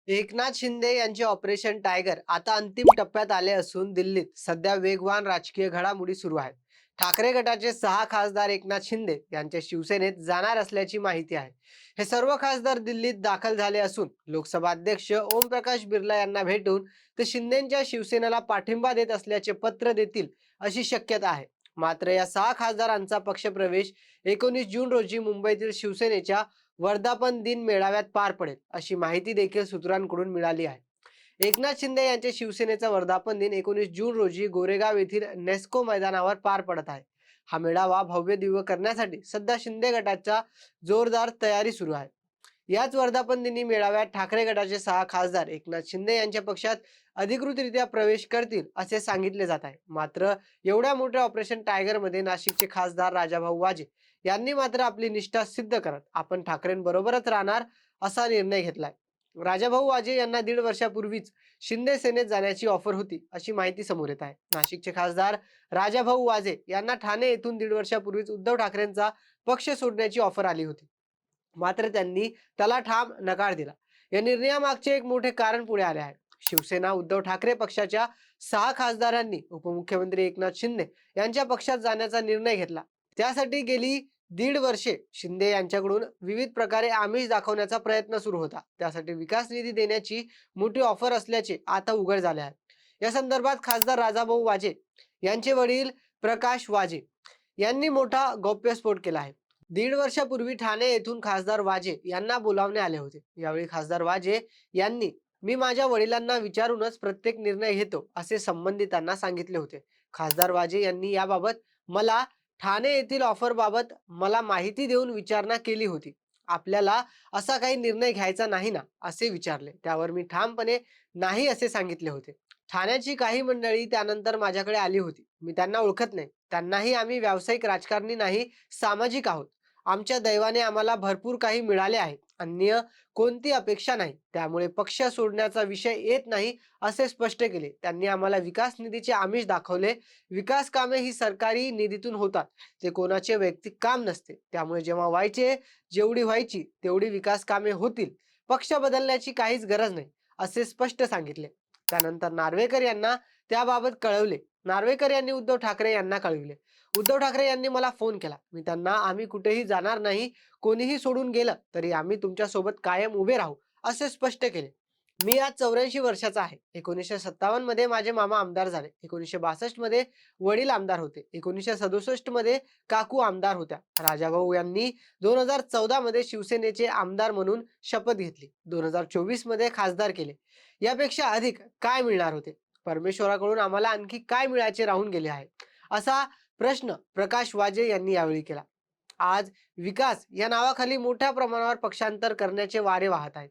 एकनाथ शिंदे यांचे operation tiger आता अंतिम टप्प्यात आले असून दिल्लीत सध्या वेगवान राजकीय घडामोडी सुरू आहेत. ठाकरे गटाचे 6 खासदार एकनाथ शिंदे यांच्या शिवसेनेत जाणार असल्याची माहिती आहे. हे सर्व खासदार दिल्लीत दाखल झाले असून लोकसभा अध्यक्ष ओमप्रकाश बिर्ला यांना भेटून ते शिंदेच्या शिवसेनेला पाठिंबा देत असल्याचे पत्र देतील अशी शक्यता आहे. मात्र या 6 खासदारांचा पक्षप्रवेश 19 जून रोजी मुंबईतील शिवसेनेच्या वर्धापन दिन मेळाव्यात पार पडेल अशी माहिती देखील सूत्रांकडून मिळाली आहे. एकनाथ शिंदे यांचे शिवसेनेचा वर्धापन दिन 19 जून रोजी गोरेगाव येथील नेस्को मैदानावर पार पडत आहे. हा मेळावा भव्य दिव्य करण्यासाठी सध्या शिंदे गटाच्या जोरदार तयारी सुरू आहे. याच वर्धापन दिनी मेळाव्यात ठाकरे गटाचे 6 खासदार एकनाथ शिंदे यांच्या पक्षात अधिकृतरित्या प्रवेश करतील असे सांगितले जात आहे. मात्र एवढ्या मोठ्या ऑपरेशन टायगर मध्ये नाशिकचे खासदार राजाभाऊ वाजे यांनी मात्र आपली निष्ठा सिद्ध करत आपण ठाकरेंबरोबरच राहणार असा निर्णय घेतलाय. राजाभाऊ वाजे यांना 1.5 वर्षापूर्वीच शिंदे सेनेत जाण्याची ऑफर होती अशी माहिती समोर येत आहे. नाशिकचे खासदार राजाभाऊ वाजे यांना ठाणे येथून 1.5 वर्षापूर्वीच उद्धव ठाकरेंचा पक्ष सोडण्याची ऑफर आली होती. मात्र त्यांनी त्याला ठाम नकार दिला. या निर्णयामागचे एक मोठे कारण पुढे आले आहे. शिवसेना उद्धव ठाकरे पक्षाच्या 6 खासदारांनी उपमुख्यमंत्री एकनाथ शिंदे यांच्या पक्षात जाण्याचा निर्णय घेतला. त्यासाठी गेली 1.5 वर्षे शिंदे यांच्याकडून विविध प्रकारे आमिष दाखवण्याचा प्रयत्न सुरू होता. त्यासाठी विकास निधी देण्याची मोठी ऑफर असल्याचे आता उघड झाले आहे. या संदर्भात खासदार राजाभाऊ वाजे यांचे वडील प्रकाश वाजे यांनी मोठा गौप्यस्फोट केला आहे. 1.5 वर्षापूर्वी ठाणे येथून खासदार वाजे यांना बोलावणे आले होते. यावेळी खासदार वाजे यांनी मी माझ्या वडिलांना विचारूनच प्रत्येक निर्णय घेतो असे संबंधितांना सांगितले होते. खासदार वाजे यांनी याबाबत मला ठाणे येथील ऑफर बाबत मला माहिती देऊन विचारणा केली होती. आपल्याला असा काही निर्णय घ्यायचा नाही ना असे विचारले. त्यावर मी ठामपणे नाही असे सांगितले होते. ठाण्याची काही मंडळी त्यानंतर माझ्याकडे आली होती. मी त्यांना ओळखत नाही. त्यांनाही आम्ही व्यावसायिक राजकारणी नाही, सामाजिक आहोत. आमच्या दैवाने आम्हाला भरपूर काही मिळाले आहे. अन्य कोणती अपेक्षा नाही. त्यामुळे पक्ष सोडण्याचा विषय येत नाही असे स्पष्ट केले. त्यांनी आम्हाला विकास निधीचे आमिष दाखवले. विकास कामे ही सरकारी निधीतून होतात. ते कोणाचे वैयक्तिक काम नसते. त्यामुळे जेव्हा व्हायचे, जेवढी व्हायची तेवढी विकास कामे होतील. पक्ष बदलण्याची काहीच गरज नाही असे स्पष्ट सांगितले. त्यानंतर नार्वेकर यांना त्याबाबत कळवले. नार्वेकर यांनी उद्धव ठाकरे यांना कळविले. उद्धव ठाकरे यांनी मला फोन केला. मी त्यांना आम्ही कुठेही जाणार नाही, कोणीही सोडून गेलं तरी आम्ही तुमच्या सोबत कायम उभे राहू असे स्पष्ट केले. मी आज 84 वर्षाचा आहे. 1957 मध्ये माझे मामा आमदार झाले. 1962 मध्ये वडील आमदार होते. 1967 मध्ये काकू आमदार होत्या. राजाभाऊ यांनी 2014 मध्ये शिवसेनेचे आमदार म्हणून शपथ घेतली. 2024 मध्ये खासदार केले. यापेक्षा अधिक काय मिळणार होते? परमेश्वराकडून आम्हाला आणखी काय मिळायचे राहून गेले आहे असा प्रश्न प्रकाश वाजे यांनी यावेळी केला. आज विकास या नावाखाली मोठ्या प्रमाणावर पक्षांतर करण्याचे वारे वाहत आहेत.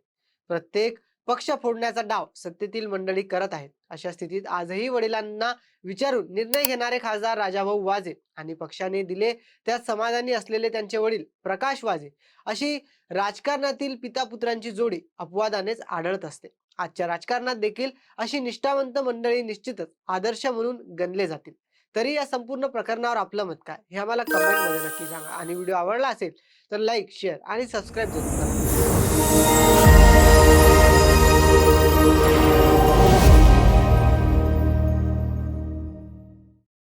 प्रत्येक पक्ष फोडण्याचा डाव सत्तेतील मंडळी करत आहेत. अशा स्थितीत आजही वडिलांना विचारून निर्णय घेणारे खासदार राजाभाऊ वाजे आणि पक्षाने दिले त्यात समाधानी असलेले त्यांचे वडील प्रकाश वाजे अशी राजकारणातील पितापुत्रांची जोडी अपवादानेच आढळत असते. आजच्या राजकारणात देखील अशी निष्ठावंत मंडळी निश्चितच आदर्श म्हणून गणले जातील. तरी या संपूर्ण प्रकरणावर आपलं मत काय हे आम्हाला कमेंटमध्ये नक्की सांगा आणि व्हिडिओ आवडला असेल तर लाईक, शेअर आणि सबस्क्राईब जरूर करा.